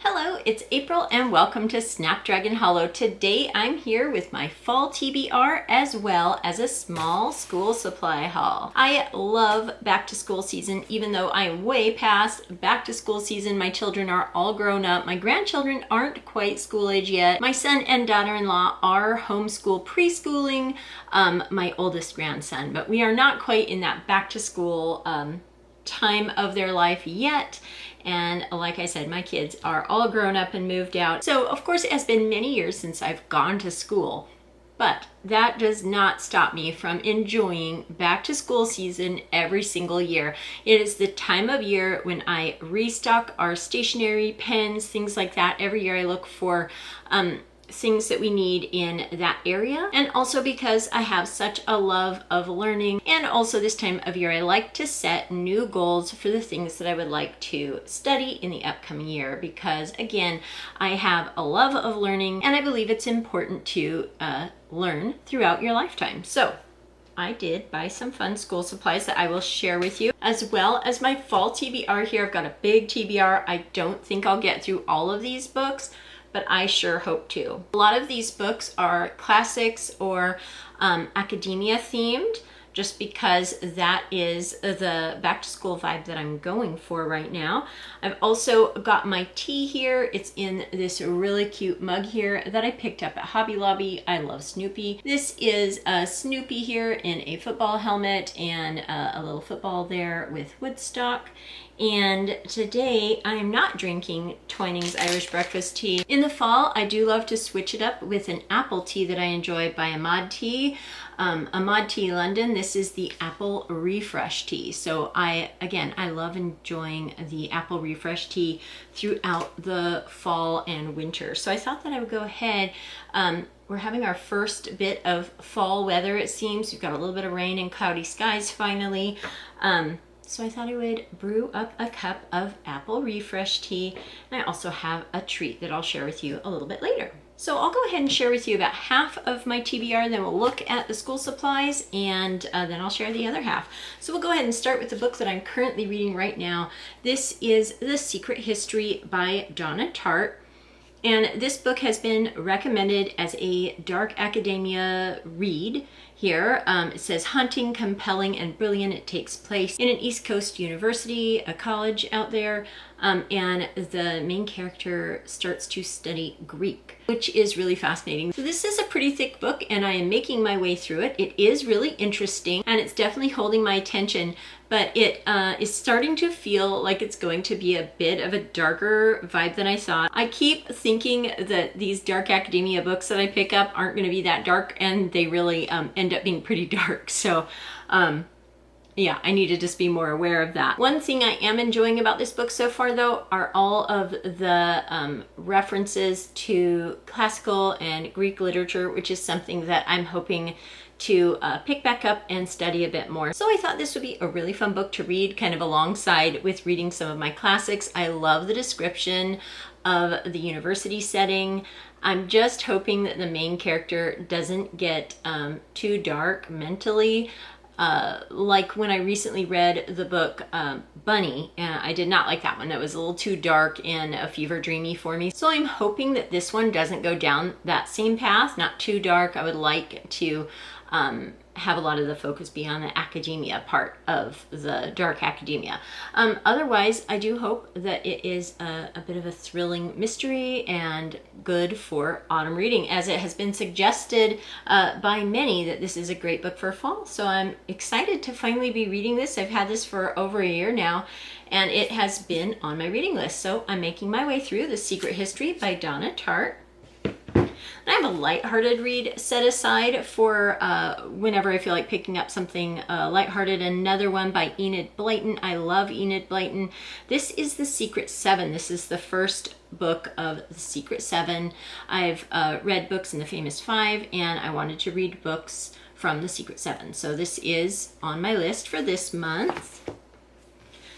Hello, it's April and welcome to Snapdragon Hollow. Today I'm here with my fall TBR as well as a small school supply haul. I love back to school season, even though I'm way past back to school season. My children are all grown up. My grandchildren aren't quite school age yet. My son and daughter-in-law are homeschool preschooling my oldest grandson, but we are not quite in that back to school time of their life yet. And like I said, my kids are all grown up and moved out. So of course it has been many years since I've gone to school, but that does not stop me from enjoying back to school season every single year. It is the time of year when I restock our stationery, pens, things like that. Every year I look for things that we need in that area, and also because I have such a love of learning, and also this time of year I like to set new goals for the things that I would like to study in the upcoming year, because again, I have a love of learning and I believe it's important to learn throughout your lifetime. So I did buy some fun school supplies that I will share with you, as well as my fall TBR here. I've got a big TBR. I don't think I'll get through all of these books, but I sure hope to. A lot of these books are classics or academia themed, just because that is the back to school vibe that I'm going for right now. I've also got my tea here. It's in this really cute mug here that I picked up at Hobby Lobby. I love Snoopy. This is Snoopy here in a football helmet and a little football there with Woodstock. And today I'm not drinking Twinings Irish Breakfast Tea. In the fall, I do love to switch it up with an apple tea that I enjoy by Ahmad Tea. Ahmad Tea London. This is the Apple Refresh Tea. So I love enjoying the Apple Refresh Tea throughout the fall and winter. So I thought that I would go ahead. We're having our first bit of fall weather, it seems. We've got a little bit of rain and cloudy skies finally. So I thought I would brew up a cup of Apple Refresh Tea. And I also have a treat that I'll share with you a little bit later. So I'll go ahead and share with you about half of my TBR, then we'll look at the school supplies, and then I'll share the other half. So we'll go ahead and start with the book that I'm currently reading right now. This is The Secret History by Donna Tartt. And this book has been recommended as a dark academia read here. It says, haunting, compelling, and brilliant. It takes place in an East Coast university, a college out there, and the main character starts to study Greek, which is really fascinating. So this is a pretty thick book and I am making my way through it. It is really interesting and it's definitely holding my attention, but it is starting to feel like it's going to be a bit of a darker vibe than I thought. I keep thinking that these dark academia books that I pick up aren't going to be that dark, and they really end up being pretty dark. So yeah, I need to just be more aware of that. One thing I am enjoying about this book so far, though, are all of the references to classical and Greek literature, which is something that I'm hoping to pick back up and study a bit more. So I thought this would be a really fun book to read kind of alongside with reading some of my classics. I love the description of the university setting. I'm just hoping that the main character doesn't get too dark mentally. Like when I recently read the book Bunny, I did not like that one. That was a little too dark and a fever dreamy for me. So I'm hoping that this one doesn't go down that same path, not too dark. I would like to have a lot of the focus be on the academia part of the dark academia. Otherwise, I do hope that it is a bit of a thrilling mystery and good for autumn reading, as it has been suggested by many that this is a great book for fall. So I'm excited to finally be reading this. I've had this for over a year now, and it has been on my reading list. So I'm making my way through The Secret History by Donna Tartt. I have a lighthearted read set aside for whenever I feel like picking up something lighthearted. Another one by Enid Blyton. I love Enid Blyton. This is The Secret Seven. This is the first book of The Secret Seven. I've read books in The Famous Five, and I wanted to read books from The Secret Seven. So this is on my list for this month.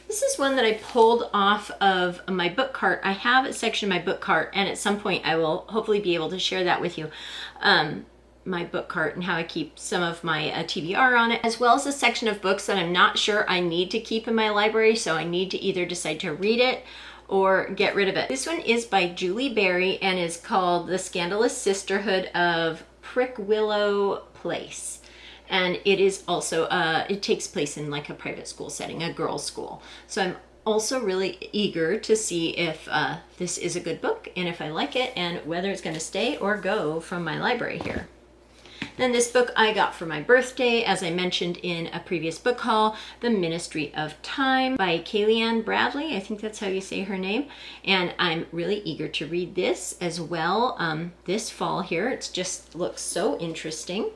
This is one that I pulled off of my book cart. I have a section of my book cart, and at some point I will hopefully be able to share that with you. My book cart and how I keep some of my TBR on it, as well as a section of books that I'm not sure I need to keep in my library, so I need to either decide to read it or get rid of it. This one is by Julie Berry and is called The Scandalous Sisterhood of Prickwillow Place. And it is also, it takes place in like a private school setting, a girls' school. So I'm also really eager to see if this is a good book and if I like it and whether it's going to stay or go from my library here. Then this book I got for my birthday, as I mentioned in a previous book haul, The Ministry of Time by Kayleigh Bradley. I think that's how you say her name. And I'm really eager to read this as well this fall here. It just looks so interesting.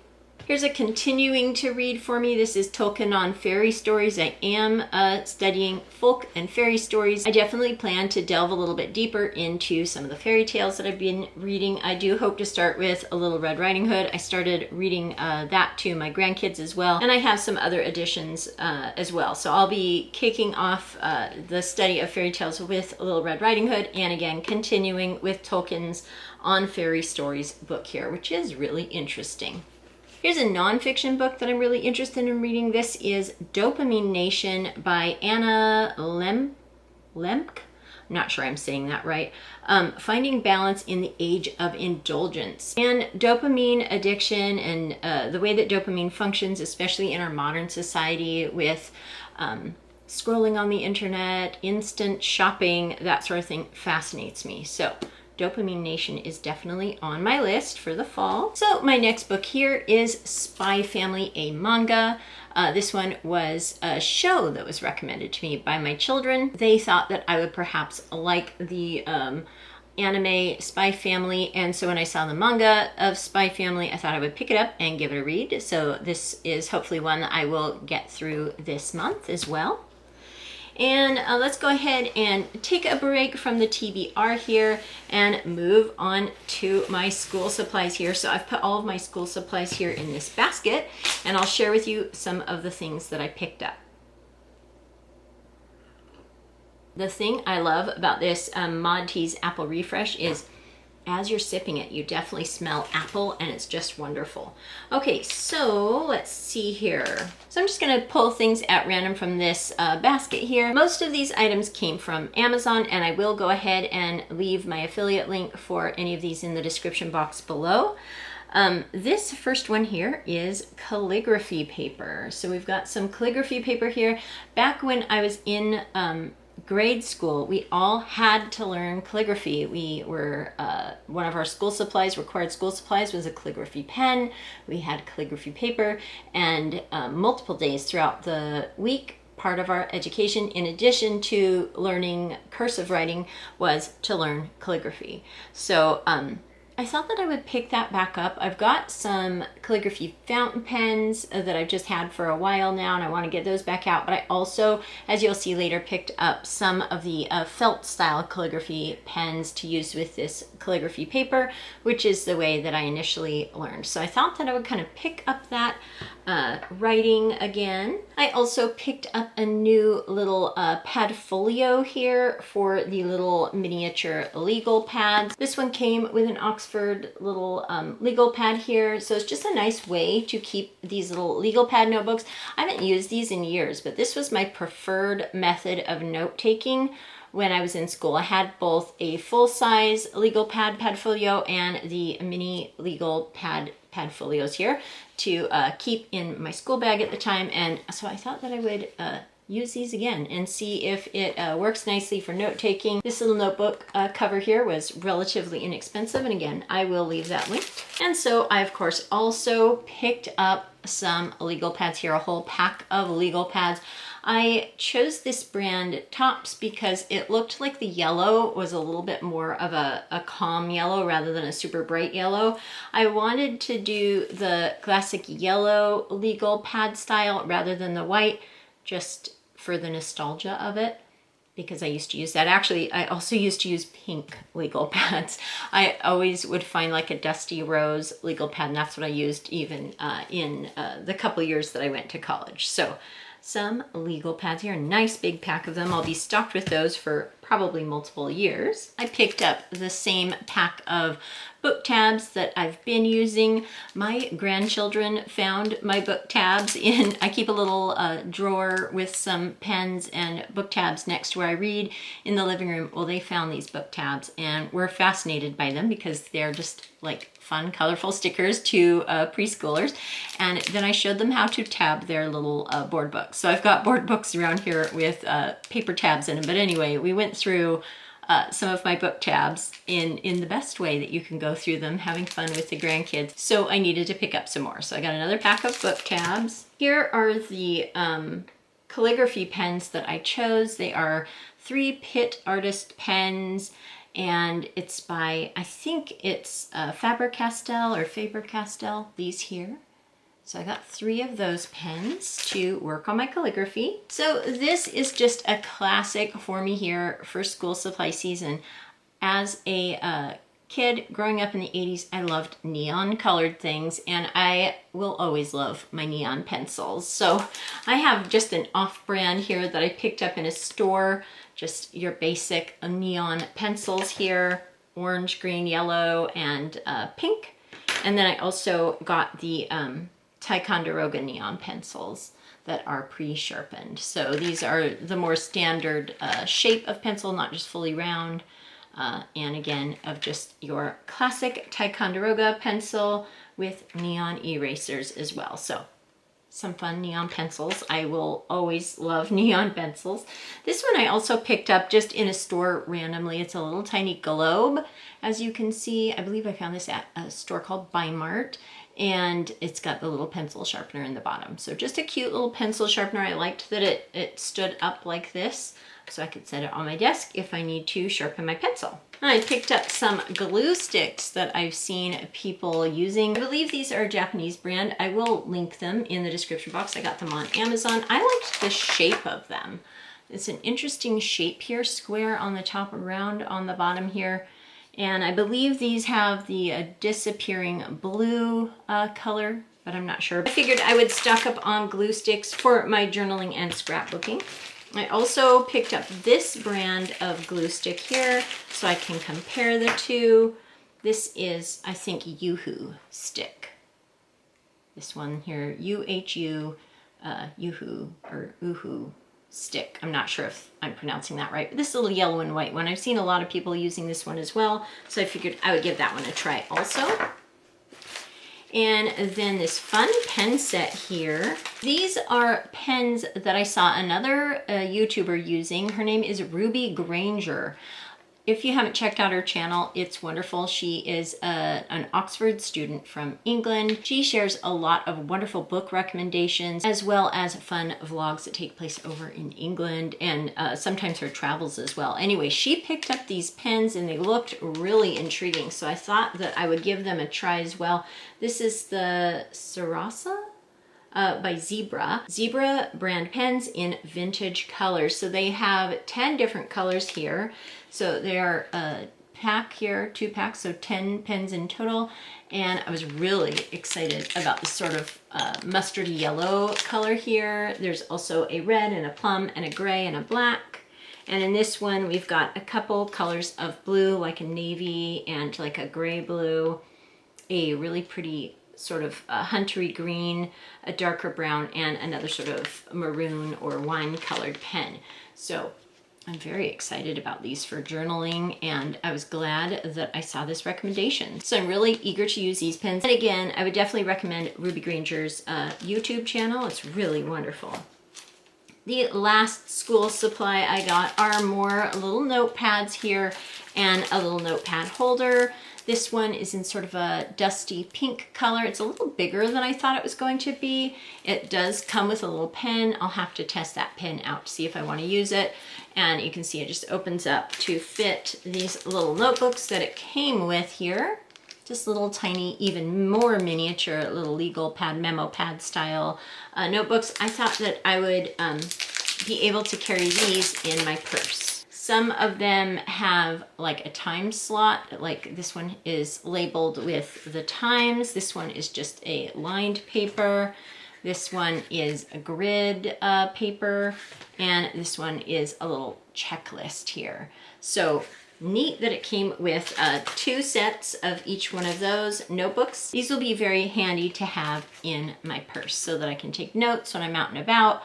Here's a continuing to read for me. This is Tolkien on fairy stories. I am studying folk and fairy stories. I definitely plan to delve a little bit deeper into some of the fairy tales that I've been reading. I do hope to start with A Little Red Riding Hood. I started reading that to my grandkids as well. And I have some other editions as well. So I'll be kicking off the study of fairy tales with A Little Red Riding Hood, and again, continuing with Tolkien's On Fairy Stories book here, which is really interesting. Here's a nonfiction book that I'm really interested in reading. This is Dopamine Nation by Anna Lemke. I'm not sure I'm saying that right. Finding Balance in the Age of Indulgence. And dopamine addiction and the way that dopamine functions, especially in our modern society with scrolling on the internet, instant shopping, that sort of thing fascinates me. So Dopamine Nation is definitely on my list for the fall. So my next book here is Spy Family, a manga. This one was a show that was recommended to me by my children. They thought that I would perhaps like the anime Spy Family, and so when I saw the manga of Spy Family, I thought I would pick it up and give it a read. So this is hopefully one that I will get through this month as well. And let's go ahead and take a break from the TBR here and move on to my school supplies here. So I've put all of my school supplies here in this basket, and I'll share with you some of the things that I picked up. The thing I love about this Mod Teas Apple Refresh is as you're sipping it, you definitely smell apple, and it's just wonderful. Okay, so let's see here. So I'm just gonna pull things at random from this basket here. Most of these items came from Amazon, and I will go ahead and leave my affiliate link for any of these in the description box below. This first one here is calligraphy paper. So we've got some calligraphy paper here. Back when I was in grade school, we all had to learn calligraphy. We were, one of our school supplies, required school supplies, was a calligraphy pen. We had calligraphy paper, and multiple days throughout the week, part of our education, in addition to learning cursive writing, was to learn calligraphy. So I thought that I would pick that back up. I've got some calligraphy fountain pens that I've just had for a while now, and I want to get those back out. But I also, as you'll see later, picked up some of the felt style calligraphy pens to use with this calligraphy paper, which is the way that I initially learned. So I thought that I would kind of pick up that writing again. I also picked up a new little pad folio here for the little miniature legal pads. This one came with an Oxford little legal pad here, so it's just a nice way to keep these little legal pad notebooks. I haven't used these in years, but this was my preferred method of note-taking when I was in school. I had both a full-size legal pad folio and the mini legal pad folios here to keep in my school bag at the time, and so I thought that I would use these again and see if it works nicely for note-taking. This little notebook cover here was relatively inexpensive, and again, I will leave that linked. And so I, of course, also picked up some legal pads here, a whole pack of legal pads. I chose this brand Tops because it looked like the yellow was a little bit more of a calm yellow rather than a super bright yellow. I wanted to do the classic yellow legal pad style rather than the white, just for the nostalgia of it, because I used to use that. Actually, I also used to use pink legal pads. I always would find like a dusty rose legal pad, and that's what I used even in the couple years that I went to college. So some legal pads here, a nice big pack of them. I'll be stocked with those for probably multiple years. I picked up the same pack of book tabs that I've been using. My grandchildren found my book tabs in, I keep a little drawer with some pens and book tabs next to where I read in the living room. Well, they found these book tabs and were fascinated by them because they're just like fun, colorful stickers to preschoolers. And then I showed them how to tab their little board books. So I've got board books around here with paper tabs in them. But anyway, we went through some of my book tabs in the best way that you can go through them, having fun with the grandkids. So I needed to pick up some more. So I got another pack of book tabs. Here are the calligraphy pens that I chose. They are 3 Pitt Artist pens, and it's by, I think it's Faber-Castell or Faber-Castell, these here. So I got 3 of those pens to work on my calligraphy. So this is just a classic for me here for school supply season. As a kid growing up in the 80s, I loved neon colored things, and I will always love my neon pencils. So I have just an off-brand here that I picked up in a store, just your basic neon pencils here, orange, green, yellow, and pink. And then I also got the Ticonderoga neon pencils that are pre-sharpened. So these are the more standard shape of pencil, not just fully round. And again, of just your classic Ticonderoga pencil with neon erasers as well. So some fun neon pencils. I will always love neon pencils. This one I also picked up just in a store randomly. It's a little tiny globe. As you can see, I believe I found this at a store called Bi-Mart, and it's got the little pencil sharpener in the bottom. So just a cute little pencil sharpener. I liked that it stood up like this, so I could set it on my desk if I need to sharpen my pencil. I picked up some glue sticks that I've seen people using. I believe these are a Japanese brand. I will link them in the description box. I got them on Amazon. I liked the shape of them. It's an interesting shape here, square on the top, round on the bottom here. And I believe these have the disappearing blue color, but I'm not sure. I figured I would stock up on glue sticks for my journaling and scrapbooking. I also picked up this brand of glue stick here so I can compare the two. This is, I think, Yoo-Hoo stick. This one here, U-H-U, Yoo-Hoo, or Oohoo stick. I'm not sure if I'm pronouncing that right, but this little yellow and white one. I've seen a lot of people using this one as well, so I figured I would give that one a try also. And then this fun pen set here. These are pens that I saw another YouTuber using. Her name is Ruby Granger. If you haven't checked out her channel, it's wonderful. She is an Oxford student from England. She shares a lot of wonderful book recommendations as well as fun vlogs that take place over in England, and sometimes her travels as well. Anyway, she picked up these pens and they looked really intriguing, so I thought that I would give them a try as well. This is the Sarasa by Zebra. Zebra brand pens in vintage colors. So they have 10 different colors here. So they are a pack here, 2 packs, so 10 pens in total. And I was really excited about this sort of mustard yellow color here. There's also a red and a plum and a gray and a black. And in this one, we've got a couple colors of blue, like a navy and like a gray blue, a really pretty sort of huntery green, a darker brown, and another sort of maroon or wine colored pen. So I'm very excited about these for journaling, and I was glad that I saw this recommendation. So I'm really eager to use these pens. And again, I would definitely recommend Ruby Granger's YouTube channel. It's really wonderful. The last school supply I got are more little notepads here and a little notepad holder. This one is in sort of a dusty pink color. It's a little bigger than I thought it was going to be. It does come with a little pen. I'll have to test that pen out to see if I want to use it. And you can see it just opens up to fit these little notebooks that it came with here. Just little tiny, even more miniature little legal pad, memo pad style notebooks. I thought that I would be able to carry these in my purse. Some of them have like a time slot, like this one is labeled with the times. This one is just a lined paper. This one is a grid paper, and this one is a little checklist here. So neat that it came with 2 sets of each one of those notebooks. These will be very handy to have in my purse so that I can take notes when I'm out and about,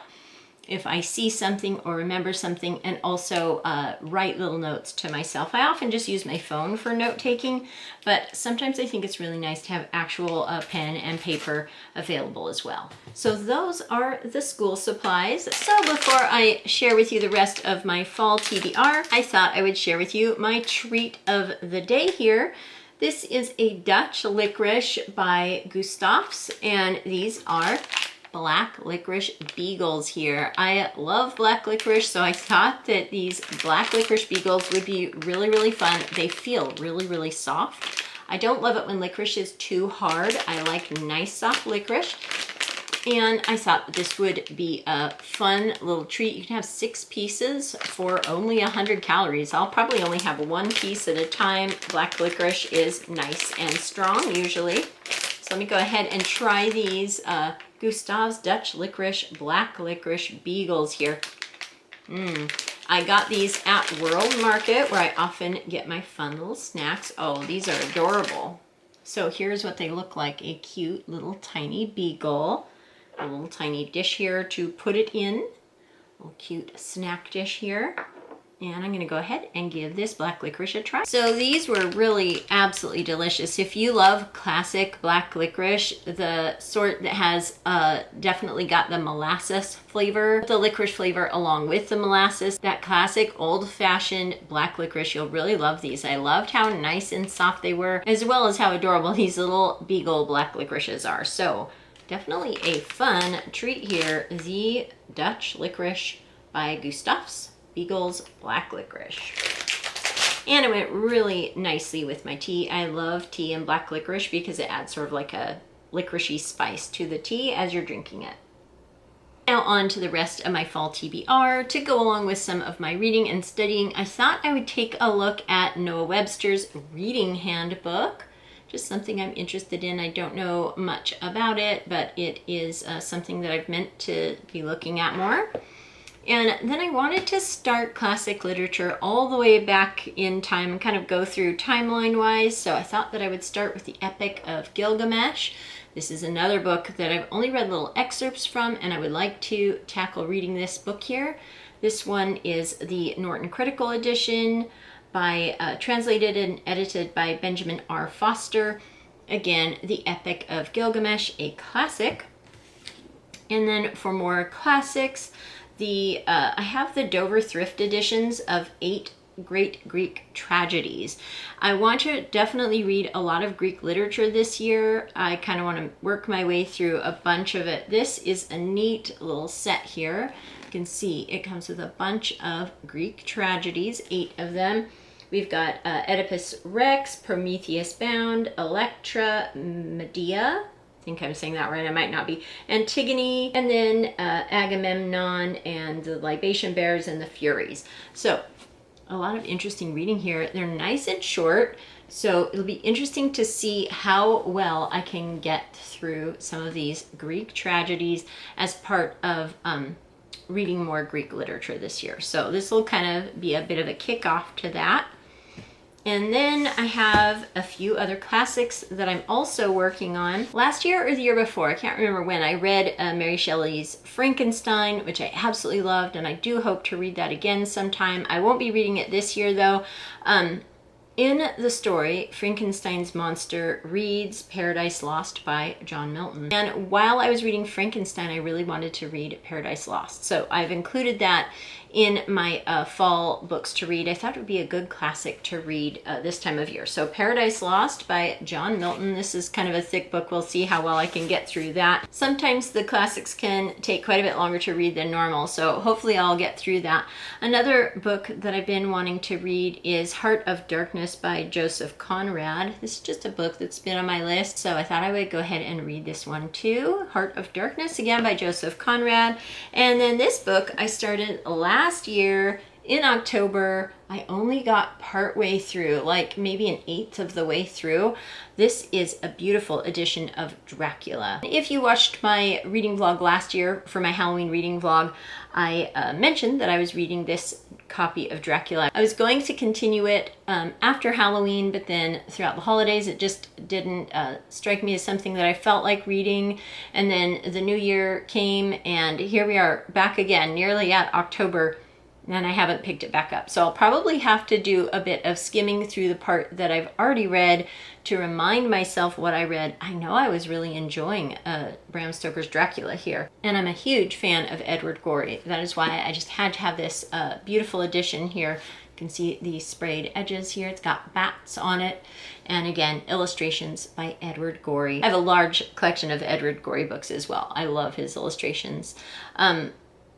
if I see something or remember something, and also write little notes to myself. I often just use my phone for note taking, but sometimes I think it's really nice to have actual pen and paper available as well. So those are the school supplies. So before I share with you the rest of my fall TBR, I thought I would share with you my treat of the day here. This is a Dutch licorice by Gustav's, and these are black licorice beagles here. I love black licorice, so I thought that these black licorice beagles would be really, really fun. They feel really, really soft. I don't love it when licorice is too hard. I like nice soft licorice. And I thought this would be a fun little treat. You can have 6 pieces for only 100 calories. I'll probably only have 1 piece at a time. Black licorice is nice and strong usually. So let me go ahead and try these Gustav's Dutch licorice, black licorice beagles here. I got these at World Market, where I often get my fun little snacks. Oh, these are adorable. So here's what they look like. A cute little tiny beagle. A little tiny dish here to put it in. A little cute snack dish here. And I'm gonna go ahead and give this black licorice a try. So these were really absolutely delicious. If you love classic black licorice, the sort that has definitely got the molasses flavor, the licorice flavor along with the molasses, that classic old-fashioned black licorice, you'll really love these. I loved how nice and soft they were, as well as how adorable these little beagle black licorices are. So definitely a fun treat here. The Dutch licorice by Gustav's Beagles black licorice. And it went really nicely with my tea. I love tea and black licorice because it adds sort of like a licoricey spice to the tea as you're drinking it. Now on to the rest of my fall TBR. To go along with some of my reading and studying, I thought I would take a look at Noah Webster's reading handbook. Just something I'm interested in. I don't know much about it, but it is something that I've meant to be looking at more. And then I wanted to start classic literature all the way back in time and kind of go through timeline-wise. So I thought that I would start with the Epic of Gilgamesh. This is another book that I've only read little excerpts from, and I would like to tackle reading this book here. This one is the Norton Critical Edition, translated and edited by Benjamin R. Foster. Again, the Epic of Gilgamesh, a classic. And then for more classics, I have the Dover Thrift editions of 8 Great Greek Tragedies. I want to definitely read a lot of Greek literature this year. I kind of want to work my way through a bunch of it. This is a neat little set here. You can see it comes with a bunch of Greek tragedies, 8 of them. We've got Oedipus Rex, Prometheus Bound, Electra, Medea, I think I'm saying that right, I might not be, Antigone, and then Agamemnon and the Libation Bears and the Furies. So a lot of interesting reading here. They're nice and short, so it'll be interesting to see how well I can get through some of these Greek tragedies as part of reading more Greek literature this year. So this will kind of be a bit of a kickoff to that. And then I have a few other classics that I'm also working on. Last year or the year before, I can't remember when, I read Mary Shelley's Frankenstein, which I absolutely loved, and I do hope to read that again sometime. I won't be reading it this year though. In the story, Frankenstein's monster reads Paradise Lost by John Milton. And while I was reading Frankenstein, I really wanted to read Paradise Lost. So I've included that in my fall books to read. I thought it would be a good classic to read this time of year. So Paradise Lost by John Milton. This is kind of a thick book. We'll see how well I can get through that. Sometimes the classics can take quite a bit longer to read than normal, so hopefully I'll get through that. Another book that I've been wanting to read is Heart of Darkness by Joseph Conrad. This is just a book that's been on my list, so I thought I would go ahead and read this one too. Heart of Darkness, again by Joseph Conrad. And then this book I started last year. in October. I only got partway through, like maybe an eighth of the way through. This is a beautiful edition of Dracula. If you watched my reading vlog last year for my Halloween reading vlog, I mentioned that I was reading this copy of Dracula. I was going to continue it after Halloween, but then throughout the holidays it just didn't strike me as something that I felt like reading. And then the new year came and here we are back again, nearly at October, and I haven't picked it back up. So I'll probably have to do a bit of skimming through the part that I've already read to remind myself what I read. I know I was really enjoying Bram Stoker's Dracula here, and I'm a huge fan of Edward Gorey. That is why I just had to have this beautiful edition here. You can see the sprayed edges here. It's got bats on it, and again, illustrations by Edward Gorey. I have a large collection of Edward Gorey books as well. I love his illustrations.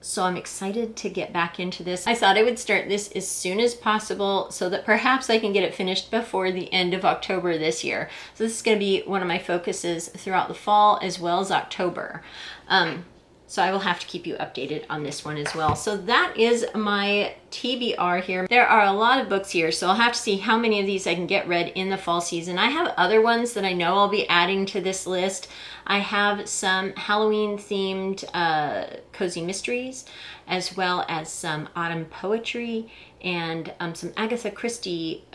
So I'm excited to get back into this. I thought I would start this as soon as possible so that perhaps I can get it finished before the end of October this year. So this is going to be one of my focuses throughout the fall as well as October. So I will have to keep you updated on this one as well. So that is my TBR here. There are a lot of books here, so I'll have to see how many of these I can get read in the fall season. I have other ones that I know I'll be adding to this list. I have some Halloween themed cozy mysteries, as well as some autumn poetry and some Agatha Christie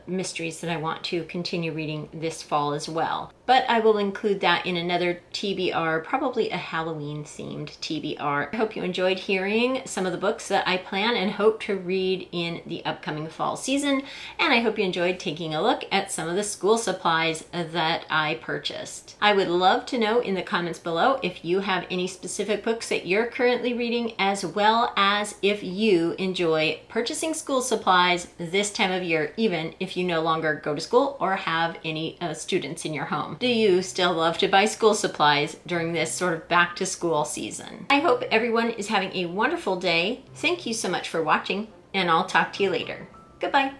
mysteries that I want to continue reading this fall as well. But I will include that in another TBR, probably a Halloween themed TBR. I hope you enjoyed hearing some of the books that I plan and hope to read in the upcoming fall season. And I hope you enjoyed taking a look at some of the school supplies that I purchased. I would love to know in the comments below if you have any specific books that you're currently reading, as well as if you enjoy purchasing school supplies this time of year, even if you no longer go to school or have any students in your home. Do you still love to buy school supplies during this sort of back to school season? I hope everyone is having a wonderful day. Thank you so much for watching, and I'll talk to you later. Goodbye.